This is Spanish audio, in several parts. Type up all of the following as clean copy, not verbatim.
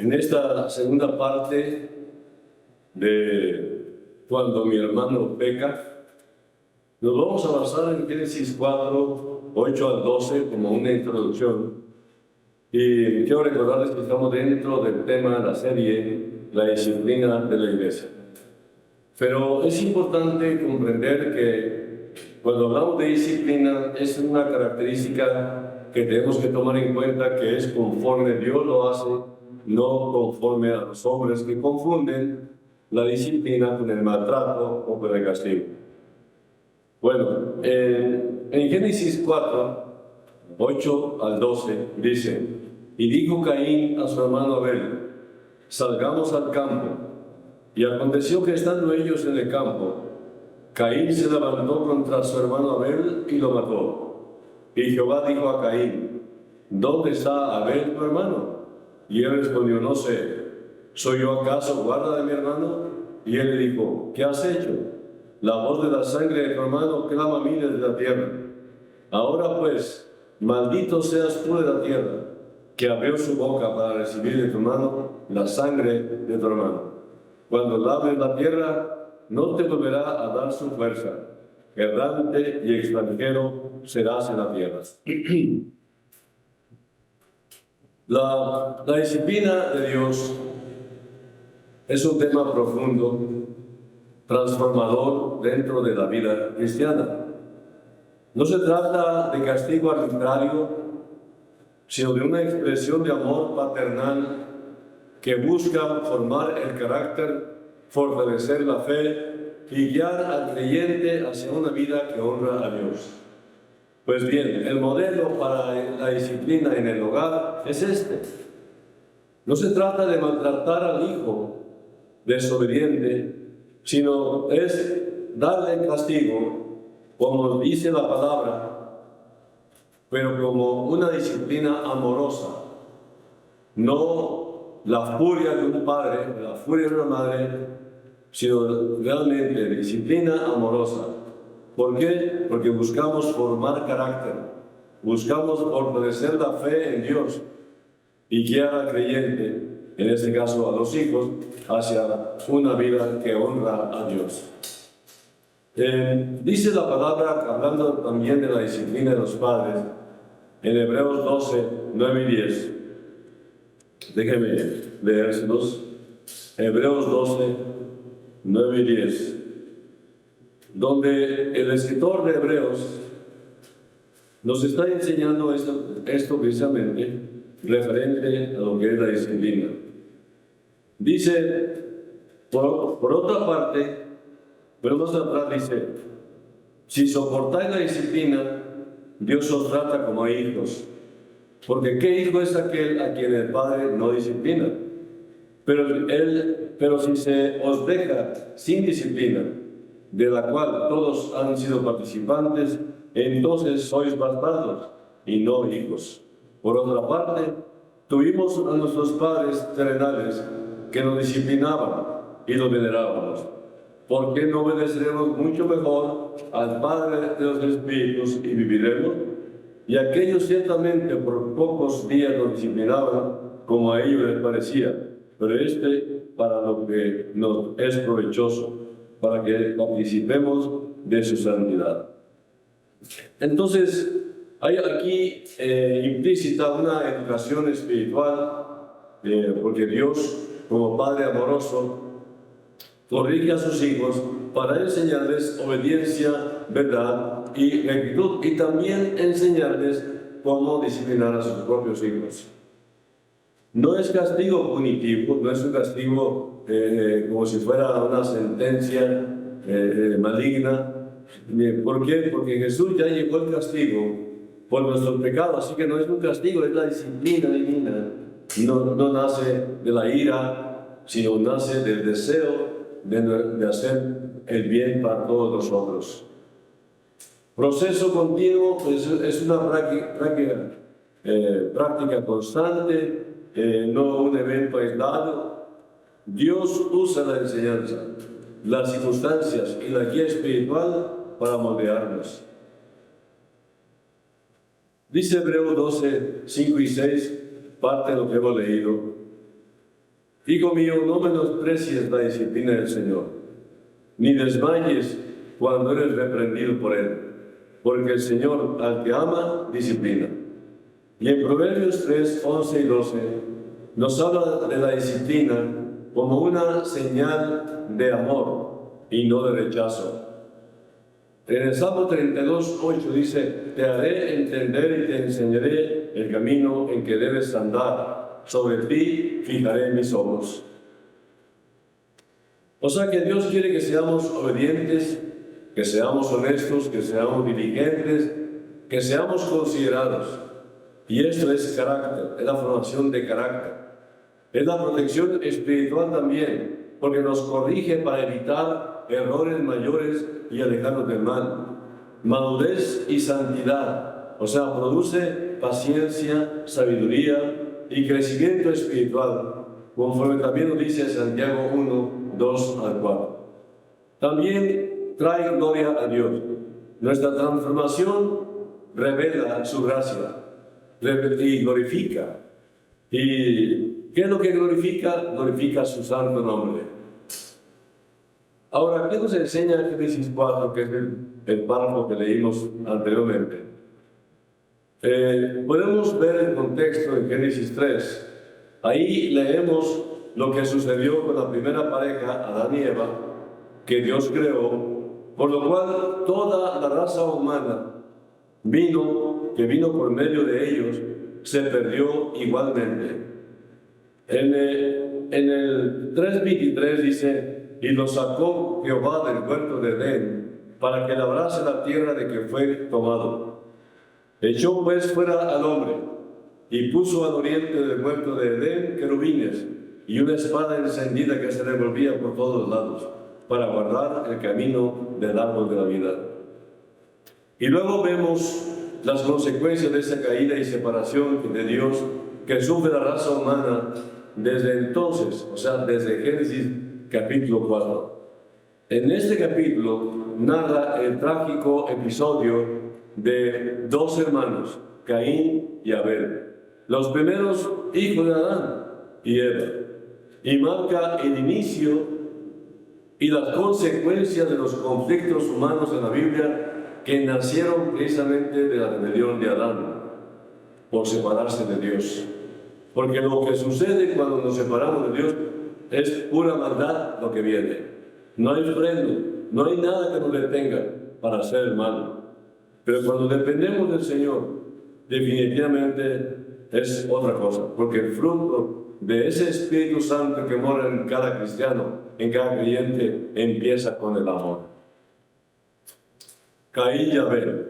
En esta segunda parte de cuando mi hermano peca, nos vamos a basar en Génesis 4, 8 al 12 como una introducción. Y quiero recordarles que estamos dentro del tema de la serie, la disciplina de la iglesia. Pero es importante comprender que cuando hablamos de disciplina es una característica que tenemos que tomar en cuenta, que es conforme Dios lo hace, no conforme a los hombres que confunden la disciplina con el maltrato o con el castigo. Bueno, en Génesis 4, 8 al 12 dice: y dijo Caín a su hermano Abel, salgamos al campo. Y aconteció que estando ellos en el campo, Caín se levantó contra su hermano Abel y lo mató. Y Jehová dijo a Caín, ¿dónde está Abel tu hermano? Y él respondió, no sé, ¿soy yo acaso guarda de mi hermano? Y él le dijo, ¿qué has hecho? La voz de la sangre de tu hermano clama a mí desde la tierra. Ahora pues, maldito seas tú de la tierra, que abrió su boca para recibir de tu mano la sangre de tu hermano. Cuando labres la tierra, no te volverá a dar su fuerza. Errante y extranjero serás en la tierra. La disciplina de Dios es un tema profundo, transformador dentro de la vida cristiana. No se trata de castigo arbitrario, sino de una expresión de amor paternal que busca formar el carácter, fortalecer la fe y guiar al creyente hacia una vida que honra a Dios. Pues bien, el modelo para la disciplina en el hogar es este. No se trata de maltratar al hijo desobediente, sino es darle castigo, como dice la palabra, pero como una disciplina amorosa, no la furia de un padre, la furia de una madre, sino realmente disciplina amorosa. ¿Por qué? Porque buscamos formar carácter, buscamos fortalecer la fe en Dios y guiar al creyente, en este caso a los hijos, hacia una vida que honra a Dios. Dice la palabra, hablando también de la disciplina de los padres, en Hebreos 12, 9 y 10. Déjenme leérselos. Hebreos 12, 9 y 10. Donde el escritor de Hebreos nos está enseñando esto precisamente referente a lo que es la disciplina. Dice, por otra parte, pero más atrás dice, si soportáis la disciplina, Dios os trata como a hijos. Porque ¿qué hijo es aquel a quien el Padre no disciplina? Pero si se os deja sin disciplina, de la cual todos han sido participantes, entonces sois bastardos y no hijos. Por otra parte, tuvimos a nuestros padres terrenales que nos disciplinaban y los venerábamos. ¿Por qué no obedeceremos mucho mejor al Padre de los Espíritus y viviremos? Y aquellos ciertamente por pocos días nos disciplinaban como a ellos les parecía, pero para lo que nos es provechoso, para que participemos de su santidad. Entonces, hay aquí implícita una educación espiritual, porque Dios, como Padre amoroso, corrige a sus hijos para enseñarles obediencia, verdad y rectitud, y también enseñarles cómo disciplinar a sus propios hijos. No es castigo punitivo, no es un castigo como si fuera una sentencia maligna. ¿Por qué? Porque Jesús ya llevó el castigo por nuestros pecados, así que no es un castigo, es la disciplina divina. No nace de la ira, sino nace del deseo de hacer el bien para todos nosotros. Proceso continuo, pues, es una práctica constante, no un evento aislado. Dios usa la enseñanza, las circunstancias y la guía espiritual para moldearnos. Dice Hebreos 12, 5 y 6, parte de lo que hemos leído. Hijo mío, no menosprecies la disciplina del Señor, ni desmayes cuando eres reprendido por Él, porque el Señor al que ama, disciplina. Y en Proverbios 3, 11 y 12, nos habla de la disciplina como una señal de amor y no de rechazo. En el Salmo 32, 8 dice: te haré entender y te enseñaré el camino en que debes andar. Sobre ti fijaré mis ojos. O sea que Dios quiere que seamos obedientes, que seamos honestos, que seamos diligentes, que seamos considerados. Y esto es carácter, es la formación de carácter. Es la protección espiritual también, porque nos corrige para evitar errores mayores y alejarnos del mal. Madurez y santidad, o sea, produce paciencia, sabiduría y crecimiento espiritual, conforme también nos dice Santiago 1, 2 al 4. También trae gloria a Dios. Nuestra transformación revela su gracia y glorifica. ¿Y qué es lo que glorifica? Glorifica su santo nombre. Ahora, ¿qué nos enseña Génesis 4, que es el párrafo que leímos anteriormente? Podemos ver el contexto en Génesis 3. Ahí leemos lo que sucedió con la primera pareja, Adán y Eva, que Dios creó, por lo cual toda la raza humana que vino por medio de ellos, se perdió igualmente. En el 3:23 dice: y lo sacó Jehová del huerto de Edén, para que labrase la tierra de que fue tomado. Echó pues fuera al hombre, y puso al oriente del huerto de Edén querubines, y una espada encendida que se revolvía por todos lados, para guardar el camino del árbol de la vida. Y luego vemos las consecuencias de esa caída y separación de Dios que sufre la raza humana desde entonces, o sea, desde Génesis capítulo 4. En este capítulo narra el trágico episodio de dos hermanos, Caín y Abel, los primeros hijos de Adán y Eva, y marca el inicio y las consecuencias de los conflictos humanos en la Biblia que nacieron precisamente de la rebelión de Adán por separarse de Dios. Porque lo que sucede cuando nos separamos de Dios es pura maldad lo que viene. No hay freno, no hay nada que nos detenga para hacer el mal. Pero cuando dependemos del Señor, definitivamente es otra cosa, porque el fruto de ese Espíritu Santo que mora en cada cristiano, en cada creyente, empieza con el amor. Caín y Abel.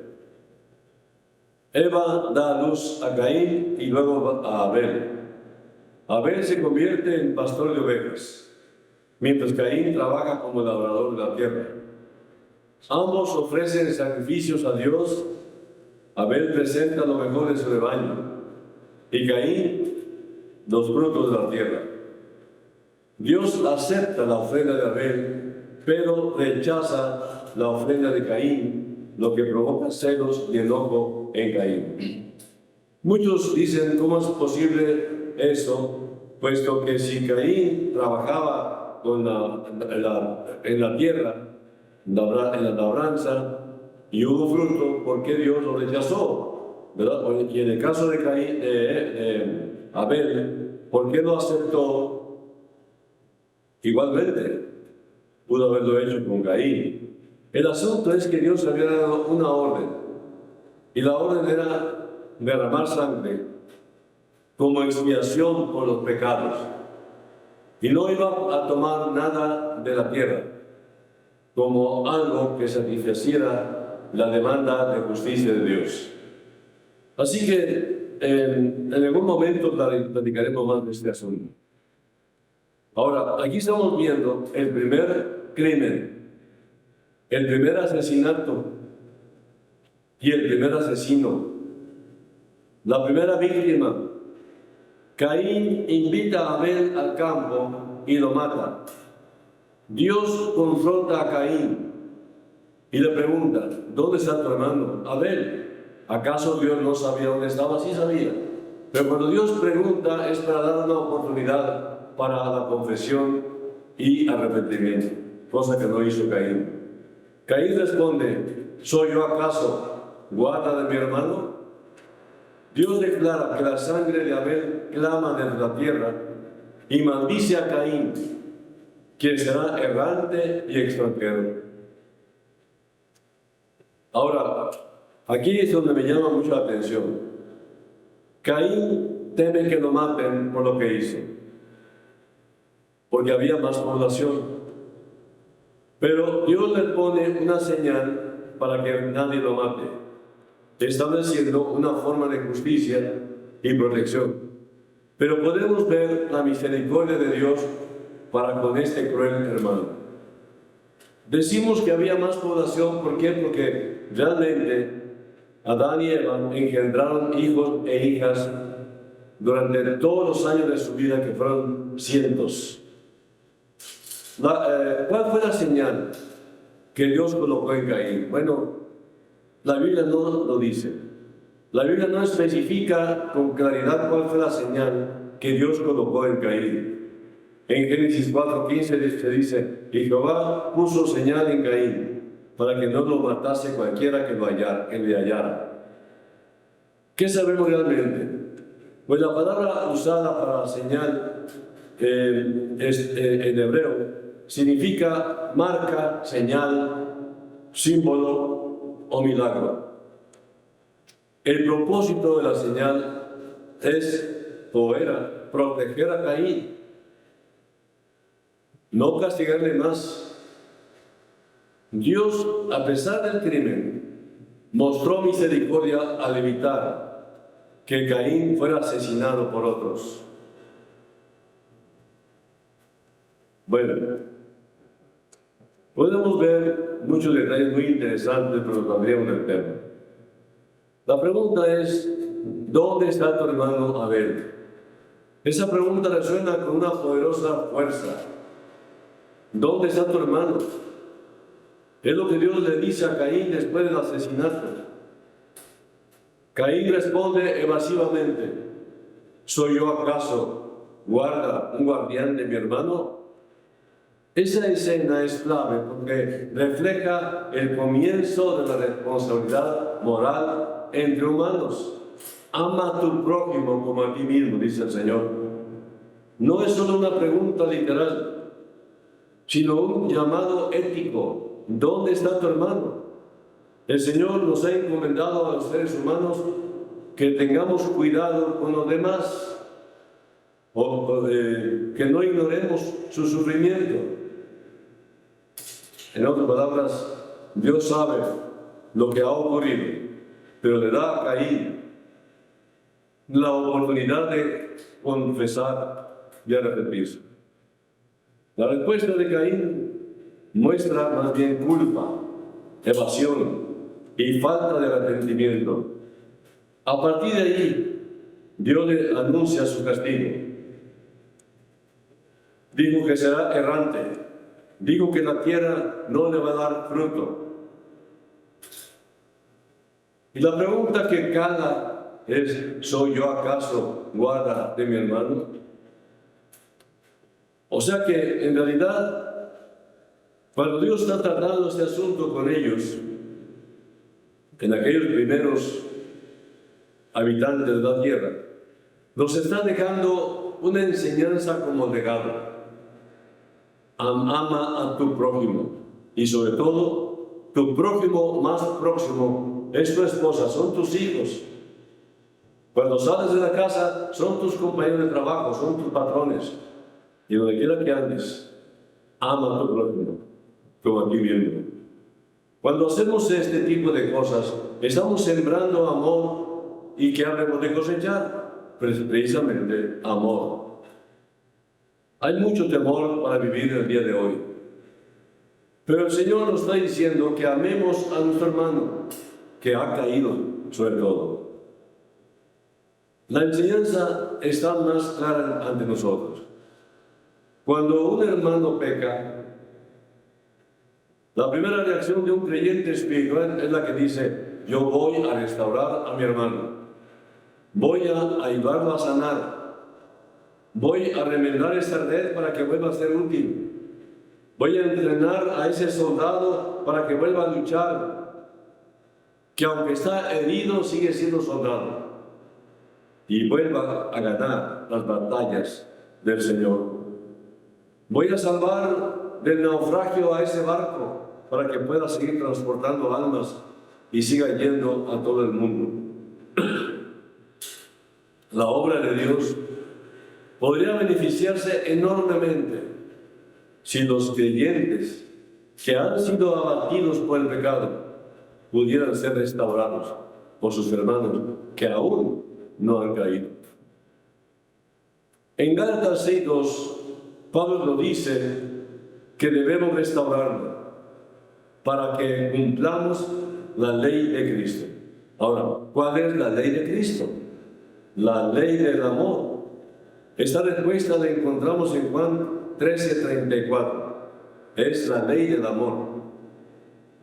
Eva da a luz a Caín y luego a Abel. Abel se convierte en pastor de ovejas, mientras Caín trabaja como labrador de la tierra. Ambos ofrecen sacrificios a Dios. Abel presenta lo mejor de su rebaño y Caín los frutos de la tierra. Dios acepta la ofrenda de Abel, pero rechaza la ofrenda de Caín, lo que provoca celos y enojo en Caín. Muchos dicen: ¿cómo es posible eso? Puesto que si Caín trabajaba en la tierra, en la labranza, y hubo fruto, ¿por qué Dios lo rechazó? ¿Verdad? Y en el caso de Caín, Abel, ¿por qué lo aceptó? Igualmente, pudo haberlo hecho con Caín. El asunto es que Dios había dado una orden, y la orden era derramar sangre como expiación por los pecados, y no iba a tomar nada de la tierra como algo que satisficiera la demanda de justicia de Dios. Así que en algún momento platicaremos más de este asunto. Ahora, aquí estamos viendo el primer crimen, el primer asesinato y el primer asesino. La primera víctima. Caín invita a Abel al campo y lo mata. Dios confronta a Caín y le pregunta: ¿dónde está tu hermano Abel? ¿Acaso Dios no sabía dónde estaba? Sí sabía. Pero cuando Dios pregunta es para dar una oportunidad para la confesión y arrepentimiento, cosa que no hizo Caín. Caín responde: ¿soy yo acaso guarda de mi hermano? Dios declara que la sangre de Abel clama desde la tierra y maldice a Caín, quien será errante y extranjero. Ahora, aquí es donde me llama mucho la atención. Caín teme que lo maten por lo que hizo, porque había más población. Pero Dios le pone una señal para que nadie lo mate, estableciendo una forma de justicia y protección. Pero podemos ver la misericordia de Dios para con este cruel hermano. Decimos que había más población, ¿por qué? Porque realmente Adán y Eva engendraron hijos e hijas durante todos los años de su vida, que fueron cientos. ¿Cuál fue la señal que Dios colocó en Caín? Bueno, la Biblia no lo dice. La Biblia no especifica con claridad cuál fue la señal que Dios colocó en Caín. En Génesis 4:15 se dice: y Jehová puso señal en Caín para que no lo matase cualquiera que le hallara. ¿Qué sabemos realmente? Pues la palabra usada para señal en hebreo significa marca, señal, símbolo o milagro. El propósito de la señal era proteger a Caín, no castigarle más. Dios, a pesar del crimen, mostró misericordia al evitar que Caín fuera asesinado por otros. Bueno, podemos ver muchos detalles muy interesantes, pero también del tema. La pregunta es: ¿dónde está tu hermano Abel? Esa pregunta resuena con una poderosa fuerza. ¿Dónde está tu hermano? Es lo que Dios le dice a Caín después del asesinato. Caín responde evasivamente: ¿soy yo acaso un guardián de mi hermano? Esa escena es clave porque refleja el comienzo de la responsabilidad moral entre humanos. Ama a tu prójimo como a ti mismo, dice el Señor. No es solo una pregunta literal, sino un llamado ético. ¿Dónde está tu hermano? El Señor nos ha encomendado a los seres humanos que tengamos cuidado con los demás, que no ignoremos su sufrimiento. En otras palabras, Dios sabe lo que ha ocurrido, pero le da a Caín la oportunidad de confesar y arrepentirse. La respuesta de Caín muestra más bien culpa, evasión y falta de arrepentimiento. A partir de ahí, Dios le anuncia su castigo. Dijo que será errante. Dijo que la tierra no le va a dar fruto. Y la pregunta que cala es: ¿soy yo acaso guarda de mi hermano? O sea que en realidad, cuando Dios está tratando este asunto con ellos, en aquellos primeros habitantes de la tierra, nos está dejando una enseñanza como legado. Ama a tu prójimo, y sobre todo, tu prójimo más próximo es tu esposa, son tus hijos. Cuando sales de la casa, son tus compañeros de trabajo, son tus patrones. Y donde quiera que andes, ama a tu prójimo como a ti mismo. Cuando hacemos este tipo de cosas, estamos sembrando amor. ¿Y qué habremos de cosechar? Precisamente amor. Hay mucho temor para vivir el día de hoy. Pero el Señor nos está diciendo que amemos a nuestro hermano, que ha caído sobre todo. La enseñanza está más clara ante nosotros. Cuando un hermano peca, la primera reacción de un creyente espiritual es la que dice: yo voy a restaurar a mi hermano, voy a ayudarlo a sanar. Voy a remendar esa red para que vuelva a ser útil. Voy a entrenar a ese soldado para que vuelva a luchar, que aunque está herido sigue siendo soldado y vuelva a ganar las batallas del Señor. Voy a salvar del naufragio a ese barco para que pueda seguir transportando almas y siga yendo a todo el mundo. La obra de Dios podría beneficiarse enormemente si los creyentes que han sido abatidos por el pecado pudieran ser restaurados por sus hermanos que aún no han caído. En Gálatas 6:2, Pablo nos dice que debemos restaurarlo para que cumplamos la ley de Cristo. Ahora, ¿cuál es la ley de Cristo? La ley del amor. Esta respuesta la encontramos en Juan 13:34. Es la ley del amor.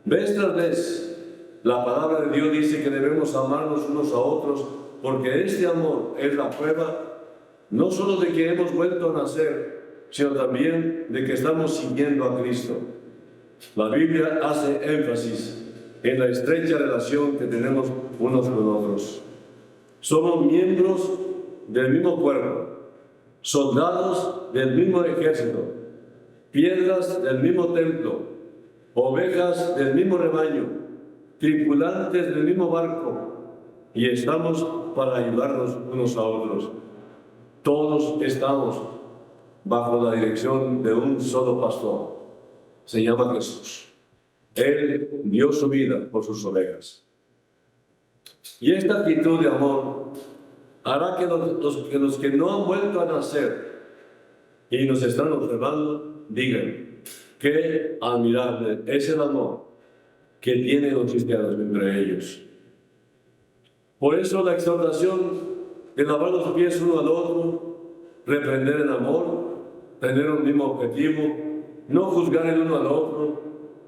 Vez tras vez, la palabra de Dios dice que debemos amarnos unos a otros, porque este amor es la prueba no solo de que hemos vuelto a nacer, sino también de que estamos siguiendo a Cristo. La Biblia hace énfasis en la estrecha relación que tenemos unos con otros. Somos miembros del mismo cuerpo, soldados del mismo ejército, piedras del mismo templo, ovejas del mismo rebaño, tripulantes del mismo barco, y estamos para ayudarnos unos a otros. Todos estamos bajo la dirección de un solo pastor. Se llama Jesús. Él dio su vida por sus ovejas. Y esta actitud de amor hará que los que no han vuelto a nacer y nos están observando digan: qué admirable es el amor que tienen los cristianos entre ellos. Por eso la exhortación de lavar los pies uno al otro, reprender en amor, tener un mismo objetivo, no juzgar el uno al otro,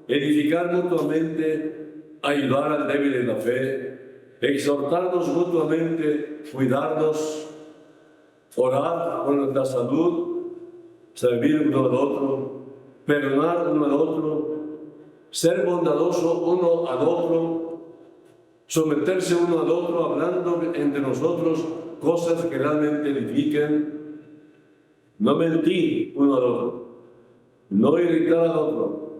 edificar mutuamente, ayudar al débil en la fe, exhortarnos mutuamente, cuidarnos, orar por nuestra salud, servir uno al otro, perdonar uno al otro, ser bondadoso uno al otro, someterse uno al otro, hablando entre nosotros cosas que realmente edifiquen, no mentir uno al otro, no irritar al otro,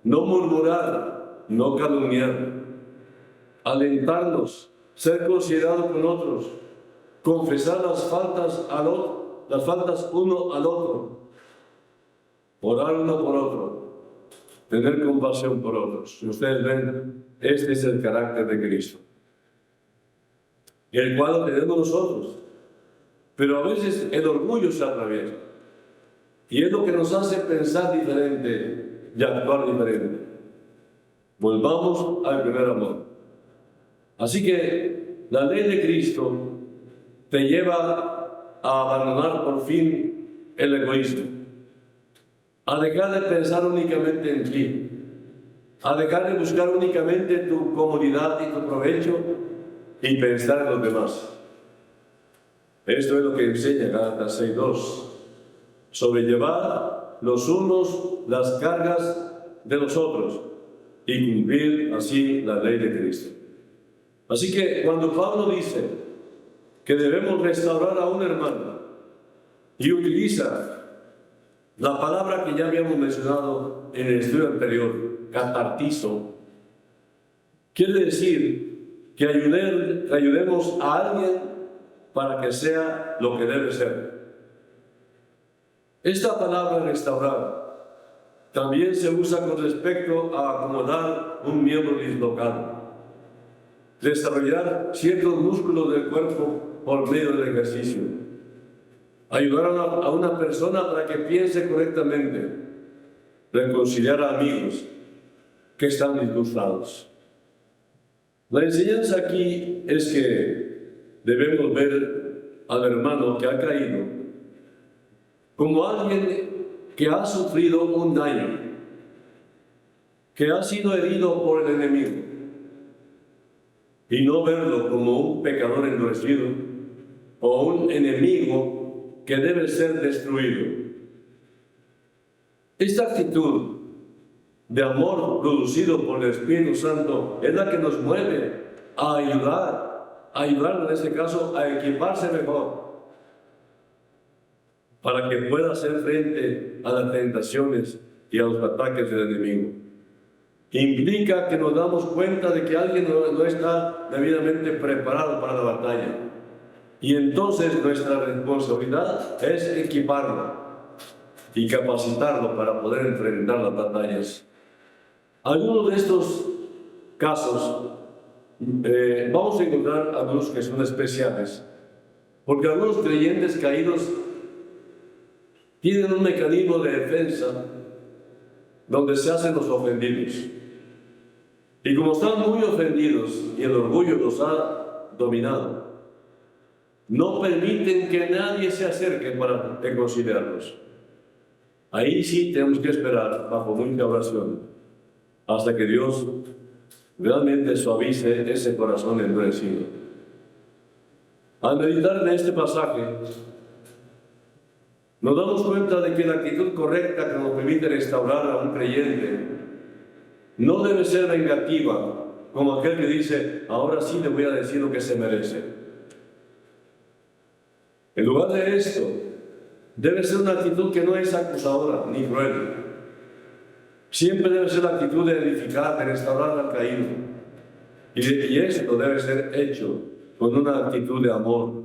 no murmurar, no calumniar, alentarnos, ser considerados con otros, confesar las faltas uno al otro, orar uno por otro, tener compasión por otros. Si ustedes ven, este es el carácter de Cristo, el cual lo tenemos nosotros, pero a veces el orgullo se atraviesa y es lo que nos hace pensar diferente y actuar diferente. Volvamos al primer amor. Así que la ley de Cristo te lleva a abandonar por fin el egoísmo, a dejar de pensar únicamente en ti, a dejar de buscar únicamente tu comodidad y tu provecho y pensar en los demás. Esto es lo que enseña Gálatas 6:2, sobrellevar los unos las cargas de los otros y cumplir así la ley de Cristo. Así que cuando Pablo dice que debemos restaurar a un hermano y utiliza la palabra que ya habíamos mencionado en el estudio anterior, catartizo, quiere decir que ayudemos a alguien para que sea lo que debe ser. Esta palabra restaurar también se usa con respecto a acomodar un miembro dislocado, desarrollar ciertos músculos del cuerpo por medio del ejercicio, ayudar a una persona para que piense correctamente, reconciliar a amigos que están disgustados. La enseñanza aquí es que debemos ver al hermano que ha caído como alguien que ha sufrido un daño, que ha sido herido por el enemigo, y no verlo como un pecador endurecido o un enemigo que debe ser destruido. Esta actitud de amor producido por el Espíritu Santo es la que nos mueve a ayudar en este caso a equiparse mejor, para que pueda hacer frente a las tentaciones y a los ataques del enemigo. Implica que nos damos cuenta de que alguien no está debidamente preparado para la batalla. Y entonces nuestra responsabilidad es equiparlo y capacitarlo para poder enfrentar las batallas. Algunos de estos casos vamos a encontrar algunos que son especiales, porque algunos creyentes caídos tienen un mecanismo de defensa donde se hacen los ofendidos. Y como están muy ofendidos y el orgullo los ha dominado, no permiten que nadie se acerque para reconciliarlos. Ahí sí tenemos que esperar bajo mucha oración hasta que Dios realmente suavice ese corazón endurecido. Al meditar en este pasaje, nos damos cuenta de que la actitud correcta que nos permite restaurar a un creyente no debe ser vengativa, como aquel que dice, ahora sí le voy a decir lo que se merece. En lugar de esto, debe ser una actitud que no es acusadora ni cruel. Siempre debe ser la actitud de edificar, de restaurar al caído. Y esto debe ser hecho con una actitud de amor,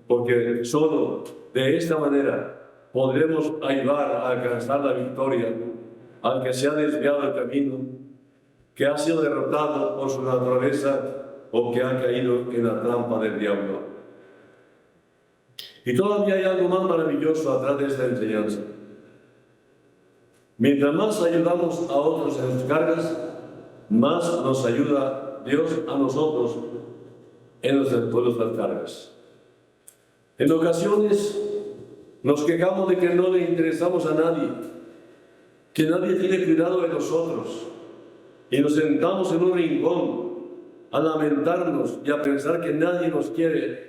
porque solo de esta manera podremos ayudar a alcanzar la victoria al que se ha desviado del camino, que ha sido derrotado por su naturaleza o que ha caído en la trampa del diablo. Y todavía hay algo más maravilloso atrás de esta enseñanza. Mientras más ayudamos a otros en sus cargas, más nos ayuda Dios a nosotros en nuestras cargas. En ocasiones nos quejamos de que no le interesamos a nadie, que nadie tiene cuidado de nosotros, y nos sentamos en un rincón a lamentarnos y a pensar que nadie nos quiere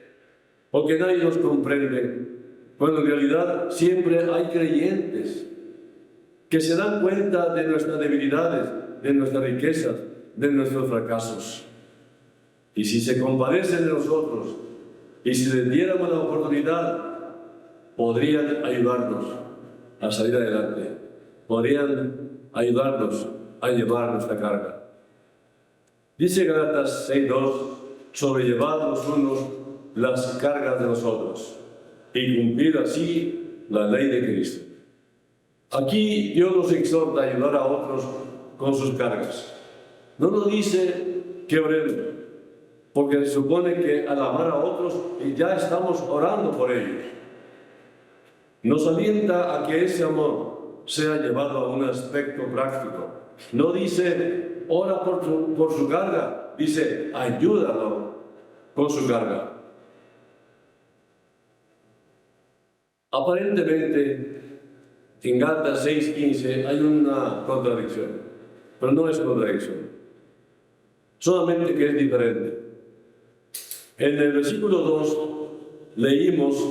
o que nadie nos comprende, cuando en realidad siempre hay creyentes que se dan cuenta de nuestras debilidades, de nuestras riquezas, de nuestros fracasos. Y si se compadecen de nosotros y si les diéramos la oportunidad, podrían ayudarnos a salir adelante, podrían ayudarnos a llevar nuestra carga. Dice Gálatas 6:2, sobrellevad los unos las cargas de los otros y cumplir así la ley de Cristo. Aquí Dios nos exhorta a ayudar a otros con sus cargas. No nos dice que oremos, porque se supone que al amar a otros ya estamos orando por ellos. Nos alienta a que ese amor sea llevado a un aspecto práctico. No dice, ora por su carga, dice, ayúdalo con su carga. Aparentemente, en Gálatas 6:15 hay una contradicción, pero no es contradicción, solamente que es diferente. En el versículo 2 leímos,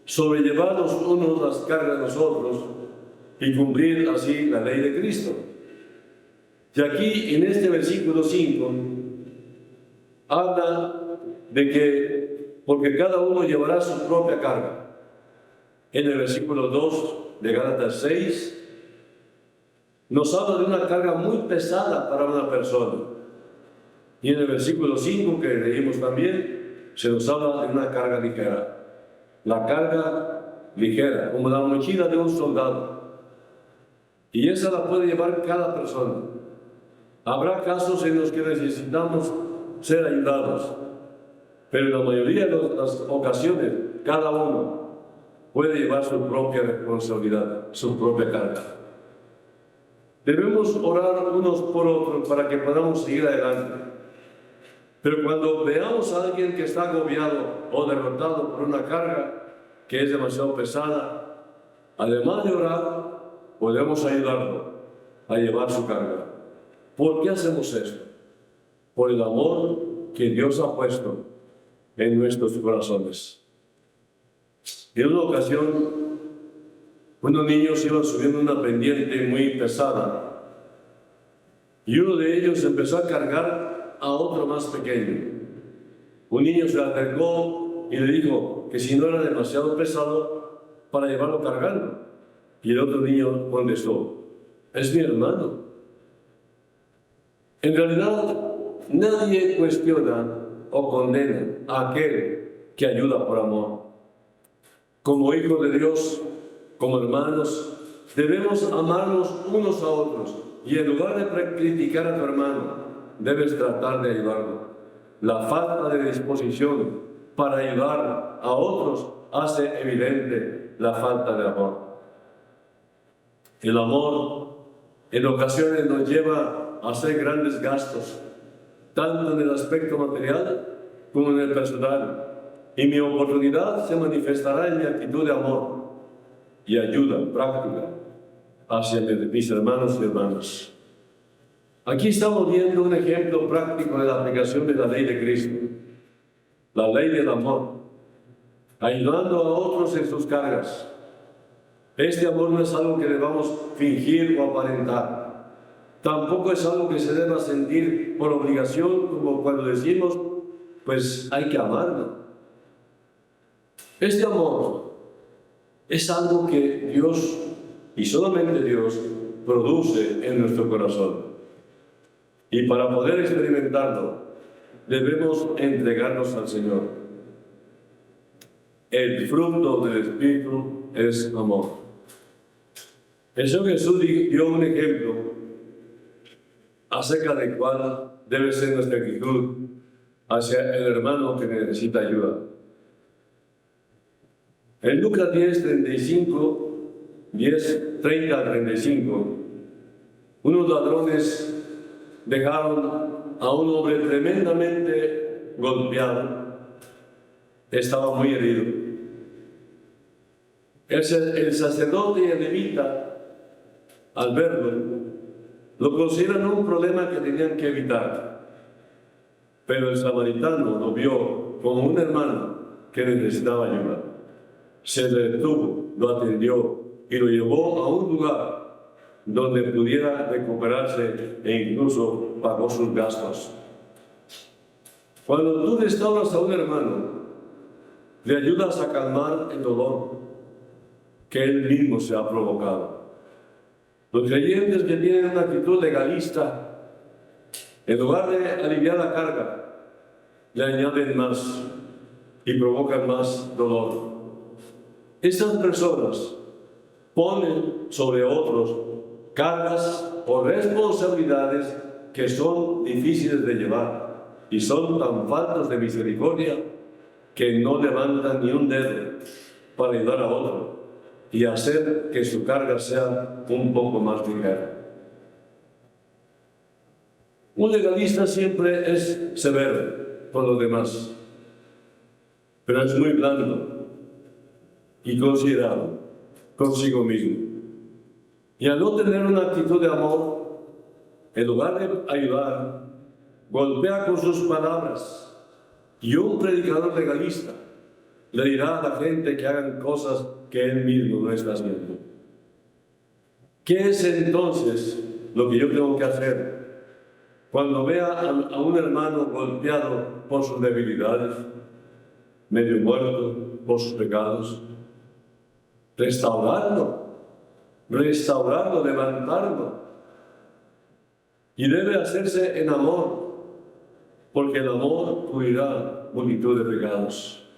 sobrellevar los unos las cargas de los otros y cumplir así la ley de Cristo. Y aquí en este versículo 5 habla de que porque cada uno llevará su propia carga. En el versículo 2 de Gálatas 6 nos habla de una carga muy pesada para una persona. Y en el versículo 5 que leímos también se nos habla de una carga ligera. La carga ligera, como la mochila de un soldado. Y esa la puede llevar cada persona. Habrá casos en los que necesitamos ser ayudados, pero en la mayoría de las ocasiones, cada uno puede llevar su propia responsabilidad, su propia carga. Debemos orar unos por otros para que podamos seguir adelante. Pero cuando veamos a alguien que está agobiado o derrotado por una carga que es demasiado pesada, además de orar, podemos ayudarlo a llevar su carga. ¿Por qué hacemos esto? Por el amor que Dios ha puesto en nuestros corazones. En una ocasión, unos niños iban subiendo una pendiente muy pesada y uno de ellos empezó a cargar a otro más pequeño. Un niño se acercó y le dijo que si no era demasiado pesado para llevarlo cargando. Y el otro niño contestó: es mi hermano. En realidad, nadie cuestiona o condena a aquel que ayuda por amor. Como hijos de Dios, como hermanos, debemos amarnos unos a otros y en lugar de criticar a tu hermano, debes tratar de ayudarlo. La falta de disposición para ayudar a otros hace evidente la falta de amor. El amor en ocasiones nos lleva a hacer grandes gastos, tanto en el aspecto material como en el personal. Y mi oportunidad se manifestará en mi actitud de amor y ayuda práctica hacia mis hermanos y hermanas. Aquí estamos viendo un ejemplo práctico de la aplicación de la ley de Cristo, la ley del amor, ayudando a otros en sus cargas. Este amor no es algo que debamos fingir o aparentar. Tampoco es algo que se deba sentir por obligación, como cuando decimos, pues hay que amarlo. Este amor es algo que Dios, y solamente Dios, produce en nuestro corazón. Y para poder experimentarlo, debemos entregarnos al Señor. El fruto del Espíritu es amor. El Señor Jesús dio un ejemplo acerca de cuál debe ser nuestra actitud hacia el hermano que necesita ayuda. En Lucas 30-35, unos ladrones dejaron a un hombre tremendamente golpeado. Estaba muy herido. El sacerdote y el levita, al verlo, lo consideran un problema que tenían que evitar. Pero el samaritano lo vio como un hermano que necesitaba ayuda. Se detuvo, lo atendió y lo llevó a un lugar donde pudiera recuperarse e incluso pagó sus gastos. Cuando tú restauras a un hermano, le ayudas a calmar el dolor que él mismo se ha provocado. Los creyentes que tienen una actitud legalista, en lugar de aliviar la carga, le añaden más y provocan más dolor. Estas personas ponen sobre otros cargas o responsabilidades que son difíciles de llevar y son tan faltas de misericordia que no levantan ni un dedo para ayudar a otro y hacer que su carga sea un poco más ligera. Un legalista siempre es severo con los demás, pero es muy blando y considerado consigo mismo. Y al no tener una actitud de amor, en lugar de ayudar, golpea con sus palabras. Y un predicador legalista le dirá a la gente que hagan cosas que él mismo no está haciendo. ¿Qué es entonces lo que yo tengo que hacer cuando vea a un hermano golpeado por sus debilidades, medio muerto por sus pecados? Restaurarlo, levantarlo. Y debe hacerse en amor, porque el amor cubrirá multitud de pecados.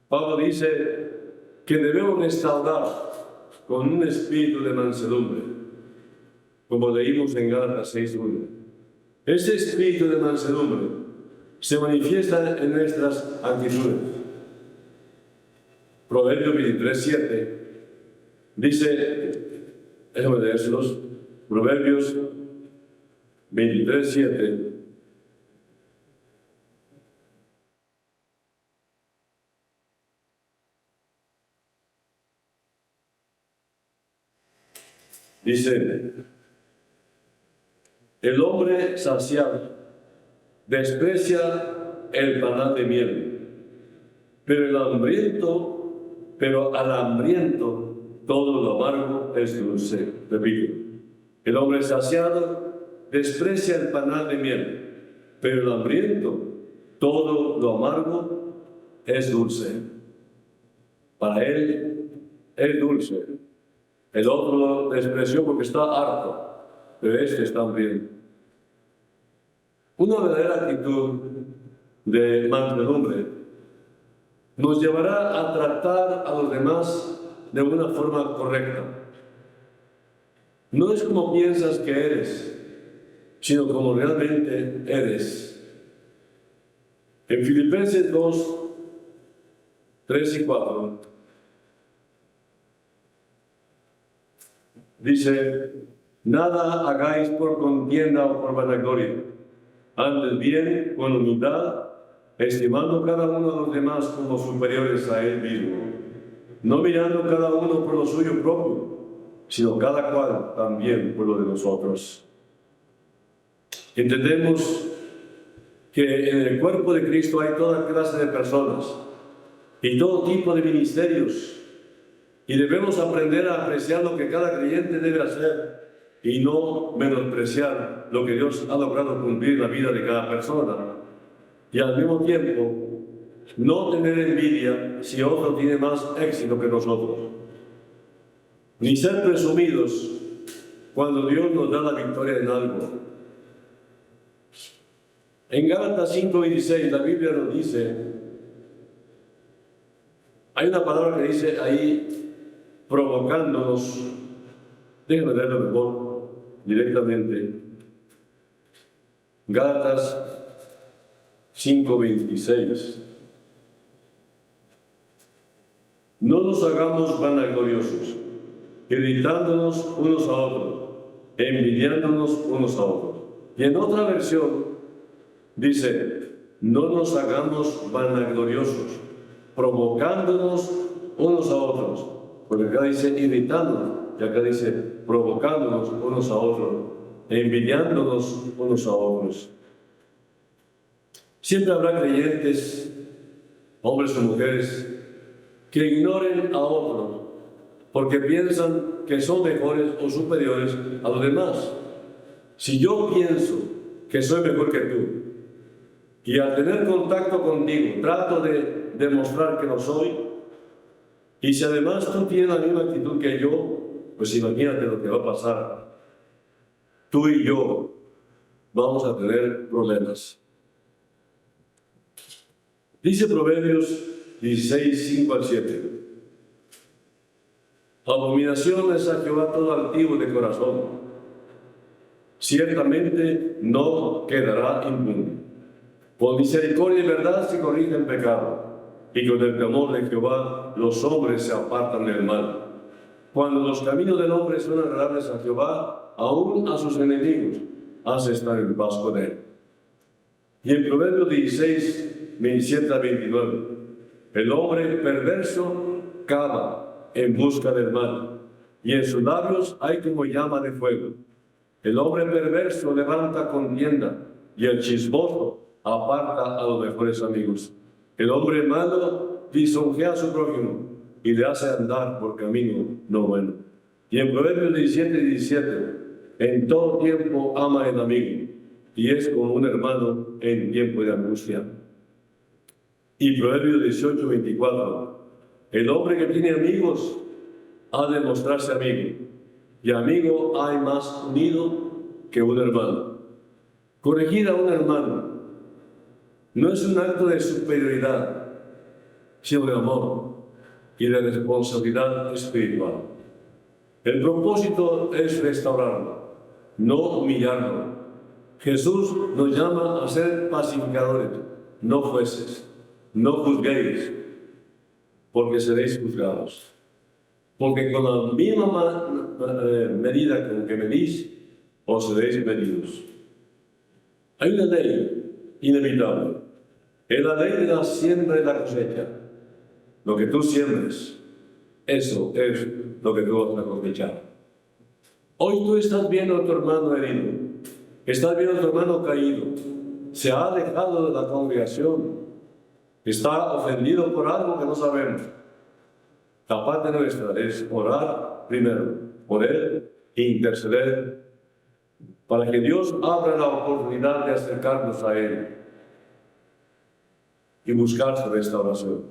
Pablo dice que debemos restaurar con un espíritu de mansedumbre, como leímos en Gálatas 6:1. Ese espíritu de mansedumbre se manifiesta en nuestras actitudes. Proverbios 23:7 dice, déjame leérselos, Proverbios 23:7. Dice, el hombre saciado desprecia el panal de miel, pero el hambriento pero al hambriento todo lo amargo es dulce. Repito, el hombre saciado desprecia el panal de miel, pero el hambriento todo lo amargo es dulce. Para él es dulce. El otro lo despreció porque está harto, pero este está hambriento. Una verdadera actitud de mansedumbre nos llevará a tratar a los demás de una forma correcta. No es como piensas que eres, sino como realmente eres. En Filipenses 2, 3 y 4, dice: nada hagáis por contienda o por vanagloria, antes bien con humildad, estimando cada uno a los demás como superiores a él mismo, no mirando cada uno por lo suyo propio, sino cada cual también por lo de nosotros. Entendemos que en el cuerpo de Cristo hay toda clase de personas y todo tipo de ministerios, y debemos aprender a apreciar lo que cada creyente debe hacer y no menospreciar lo que Dios ha logrado cumplir en la vida de cada persona. Y al mismo tiempo, no tener envidia si otro tiene más éxito que nosotros, ni ser presumidos cuando Dios nos da la victoria en algo. En Gálatas 5:26 la Biblia nos dice, hay una palabra que dice ahí, provocándonos. Déjenme leerlo mejor directamente. Gálatas 5:26. No nos hagamos vanagloriosos, irritándonos unos a otros, envidiándonos unos a otros. Y en otra versión dice, no nos hagamos vanagloriosos, provocándonos unos a otros. Porque acá dice irritándonos, y acá dice provocándonos unos a otros, envidiándonos unos a otros. Siempre habrá creyentes, hombres o mujeres, que ignoren a otros porque piensan que son mejores o superiores a los demás. Si yo pienso que soy mejor que tú y al tener contacto contigo trato de demostrar que lo soy, y si además tú tienes la misma actitud que yo, pues imagínate lo que va a pasar. Tú y yo vamos a tener problemas. Dice Proverbios 16, 5 al 7. Abominación es a Jehová todo altivo de corazón. Ciertamente no quedará impune. Por misericordia y verdad se corrige el pecado, y con el temor de Jehová los hombres se apartan del mal. Cuando los caminos del hombre son agradables a Jehová, aún a sus enemigos hace estar en paz con él. Y en Proverbios 16, 27 a 29, el hombre perverso cava en busca del mal, y en sus labios hay como llama de fuego. El hombre perverso levanta contienda, y el chismoso aparta a los mejores amigos. El hombre malo lisonjea a su prójimo y le hace andar por camino no bueno. Y en Proverbios 17, 17, en todo tiempo ama el amigo, y es como un hermano en tiempo de angustia. Y Proverbios 18, 24, el hombre que tiene amigos ha de mostrarse amigo, y amigo hay más unido que un hermano. Corregir a un hermano no es un acto de superioridad, sino de amor y de responsabilidad espiritual. El propósito es restaurarlo, no humillarlo. Jesús nos llama a ser pacificadores, no jueces. No juzguéis, porque seréis juzgados. Porque con la misma medida con que medís, os seréis medidos. Hay una ley inevitable. Es la ley de la siembra y la cosecha. Lo que tú siembres, eso es lo que tú vas a cosechar. Hoy tú estás viendo a tu hermano herido, estás viendo a tu hermano caído, se ha alejado de la congregación, está ofendido por algo que no sabemos. La parte nuestra es orar primero por Él e interceder para que Dios abra la oportunidad de acercarnos a Él y buscar su restauración.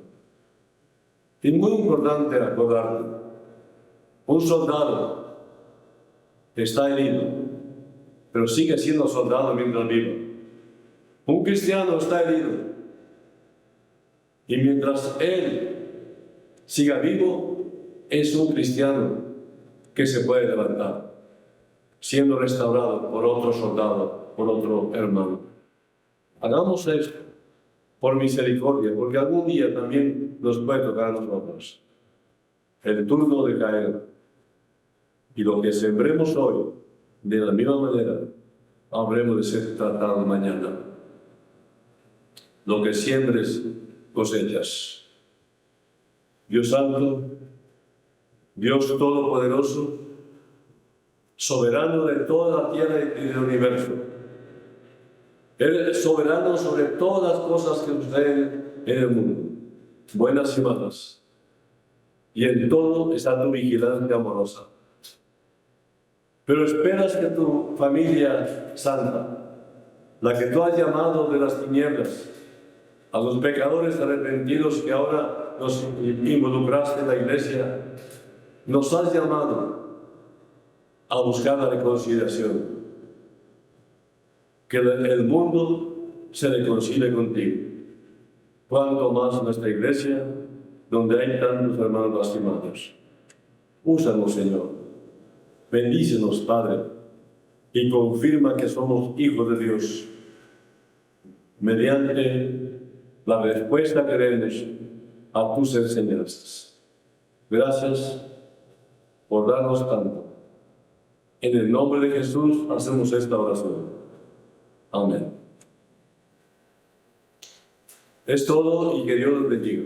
Es muy importante recordar, un soldado está herido, pero sigue siendo soldado mientras viva. Un cristiano está herido, y mientras él siga vivo, es un cristiano que se puede levantar, siendo restaurado por otro soldado, por otro hermano. Hagamos esto por misericordia, porque algún día también nos puede tocar a nosotros el turno de caer. Y lo que sembremos hoy, de la misma manera, habremos de ser tratados mañana. Lo que siembres, cosechas. Dios Santo, Dios Todopoderoso, soberano de toda la tierra y del universo. Él es soberano sobre todas las cosas que suceden en el mundo, buenas y malas. Y en todo está tu vigilancia amorosa. Pero esperas que tu familia santa, la que tú has llamado de las tinieblas, a los pecadores arrepentidos que ahora nos involucraste en la iglesia, nos has llamado a buscar la reconciliación. Que el mundo se reconcilie contigo. Cuanto más nuestra iglesia, donde hay tantos hermanos lastimados. Úsanos, Señor. Bendícenos, Padre, y confirma que somos hijos de Dios, mediante la respuesta que demos a tus enseñanzas. Gracias por darnos tanto. En el nombre de Jesús hacemos esta oración. Amén. Es todo y que Dios los bendiga.